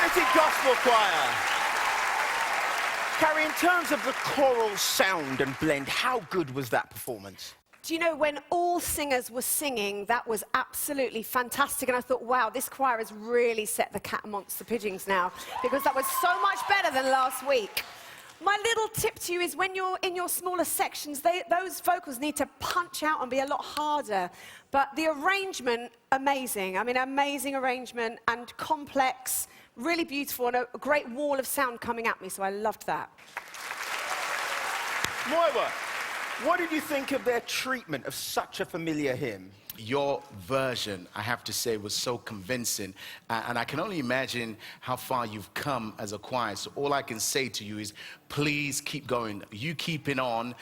Community Gospel Choir. Carrie, in terms of the choral sound and blend, how good was that performance? Do you know, when all singers were singing, that was absolutely fantastic. And I thought, wow, this choir has really set the cat amongst the pigeons now, because that was so much better than last week. My little tip to you is when you're in your smaller sections, those vocals need to punch out and be a lot harder. But the arrangement, amazing. I mean, amazing arrangement and complex, really beautiful, and a great wall of sound coming at me, so I loved that. Moira, what did you think of their treatment of such a familiar hymn? Your version, I have to say, was so convincing, and I can only imagine how far you've come as a choir. So all I can say to you is, please keep going. You keeping on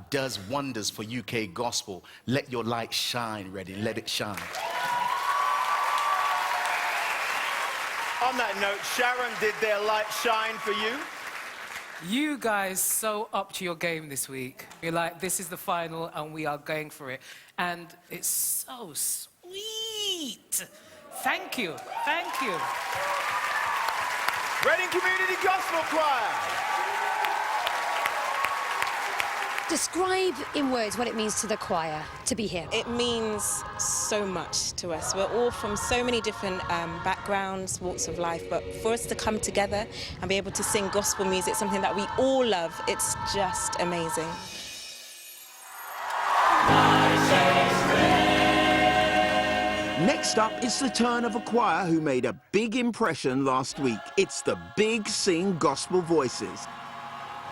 does wonders for UK gospel. Let your light shine, Reading. Let it shine. On that note, Sharon, did their light shine for you? You guys so up to your game this week. You're like, this is the final and we are going for it. And it's so sweet. Thank you. Thank you. Reading Community Gospel Choir. Describe in words what it means to the choir to be here. It means so much to us. We're all from so many different backgrounds, walks of life, but for us to come together and be able to sing gospel music, something that we all love, it's just amazing. Next up, it's the turn of a choir who made a big impression last week. It's the Big Sing Gospel Voices.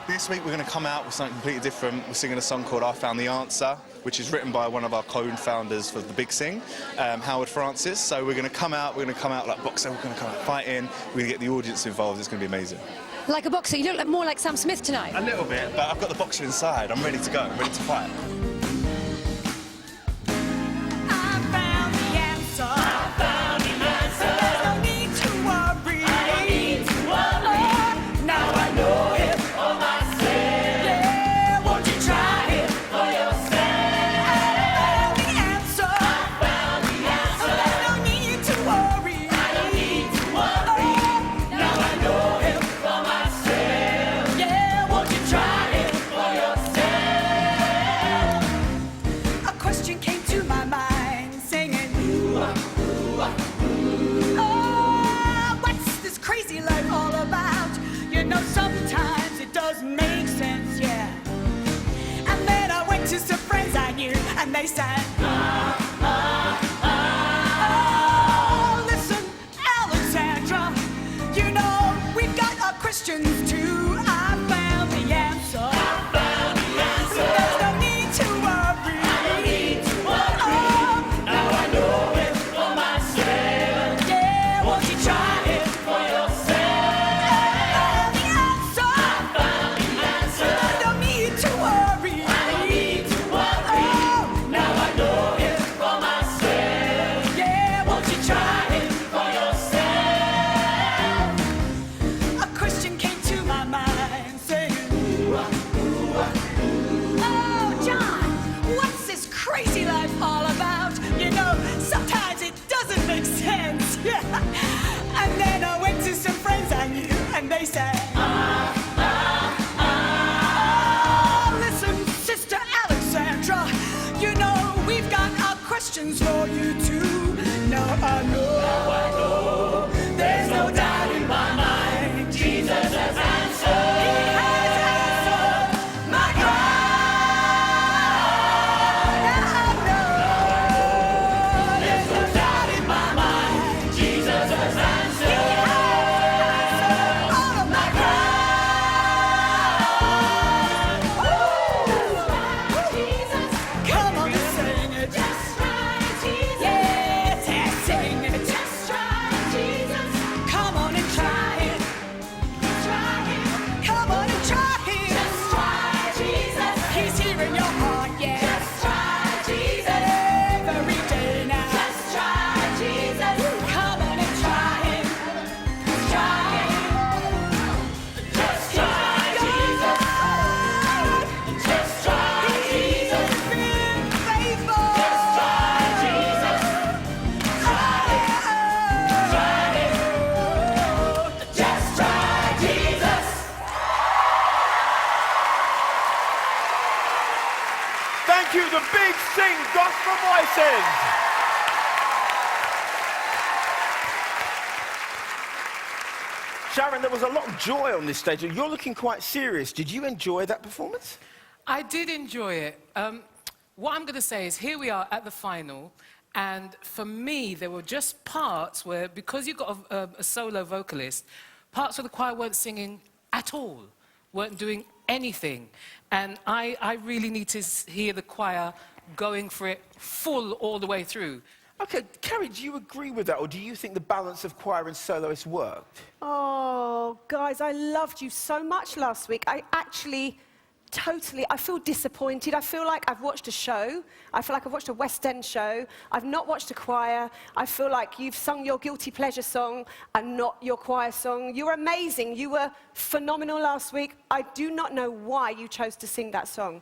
This week we're going to come out with something completely different. We're singing a song called I Found the Answer, which is written by one of our co-founders for the Big Sing, Howard Francis. So we're going to come out like boxer, we're going to come out fighting, we're going to get the audience involved, it's going to be amazing. Like a boxer, you look more like Sam Smith tonight. A little bit, but I've got the boxer inside, I'm ready to go, I'm ready to fight. And they said, listen, Alexandra, you know, we've got our Christians too. I found the answer. I found the answer. There's no need to worry. I don't need to worry. Now I know it for myself. Yeah, won't you try it for yourself? I found the answer. I found the answer. There's no need to worry. I don't need to worry. Now I know it for myself. Yeah, won't you try it for yourself? A Christian came to my mind saying, oh, John, what's this crazy life all about? You know, sometimes it doesn't make sense. Yeah. And then I went to some friends I knew, and they said, listen, Sister Alexandra, you know, we've got our questions for you too. Now I know, there's no doubt in my mind, Jesus has answered. He has answered my cry. Now I know, there's no doubt in my mind, Jesus has answered. He has answered all of my cries. Come on and sing it. Just right, Jesus. Gospel Voices. Sharon, there was a lot of joy on this stage. You're looking quite serious. Did you enjoy that performance? I did enjoy it. What I'm going to say is here we are at the final, and for me, there were just parts where, because you've got a solo vocalist, parts of the choir weren't singing at all, weren't doing anything. And I really need to hear the choir going for it full all the way through. Okay, Carrie, do you agree with that, or do you think the balance of choir and soloists worked? Oh, guys, I loved you so much last week. I actually I feel disappointed. I feel like I've watched a show. I feel like I've watched a West End show. I've not watched a choir. I feel like you've sung your guilty pleasure song and not your choir song. You're amazing. You were phenomenal last week. I do not know why you chose to sing that song.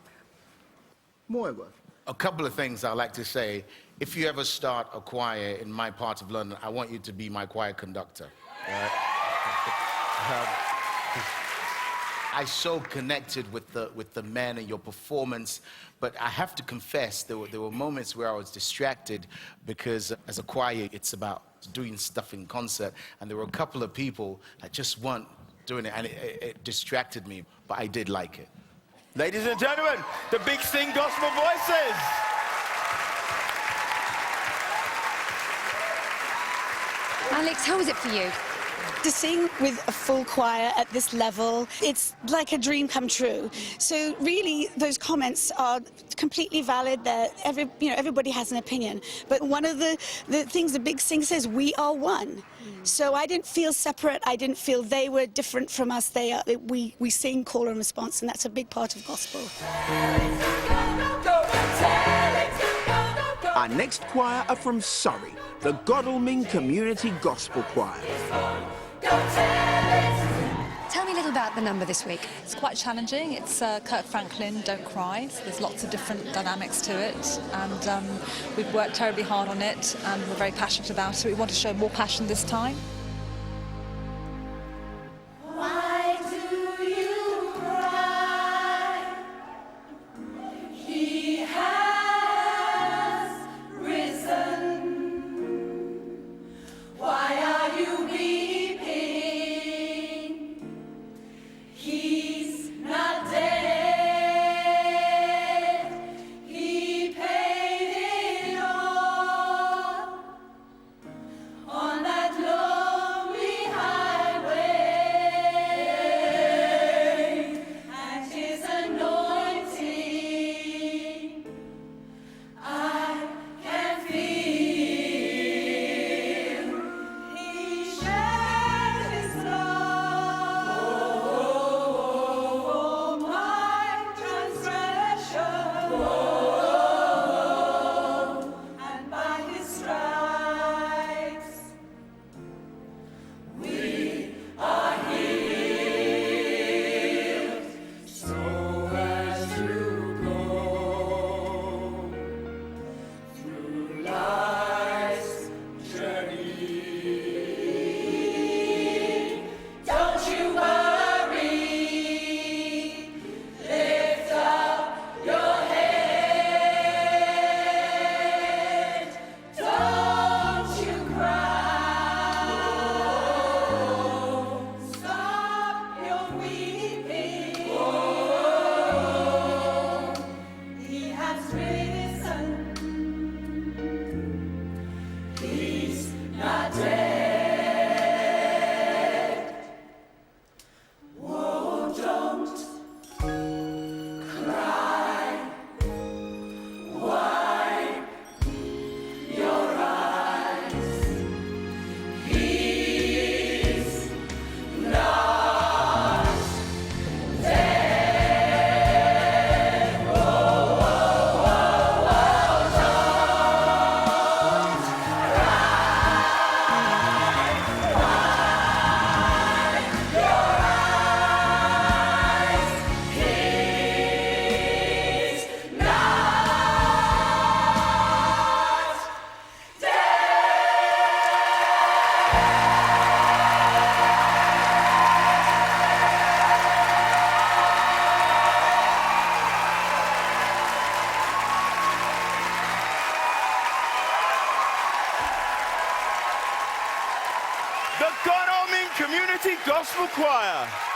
Moira. A couple of things I'd like to say. If you ever start a choir in my part of London, I want you to be my choir conductor. I so connected with the men and your performance, but I have to confess there were moments where I was distracted because as a choir it's about doing stuff in concert, and there were a couple of people that just weren't doing it, and it distracted me, but I did like it. Ladies and gentlemen, the Big Sing Gospel Voices. Alex, how was it for you? To sing with a full choir at this level, it's like a dream come true. So really, those comments are completely valid. That everybody has an opinion. But one of the things the Big Sing says, we are one. So I didn't feel separate. I didn't feel they were different from us. We sing call and response, and that's a big part of gospel. Our next choir are from Surrey, the Godalming Community Gospel Choir. Tell me a little about the number this week. It's quite challenging. It's Kirk Franklin, Don't Cry. So there's lots of different dynamics to it, and we've worked terribly hard on it, and we're very passionate about it. We want to show more passion this time. Why do you cry? He has risen. Why are you weeping? He's not dead. He paid it all on that Lord. The Godalming Community Gospel Choir.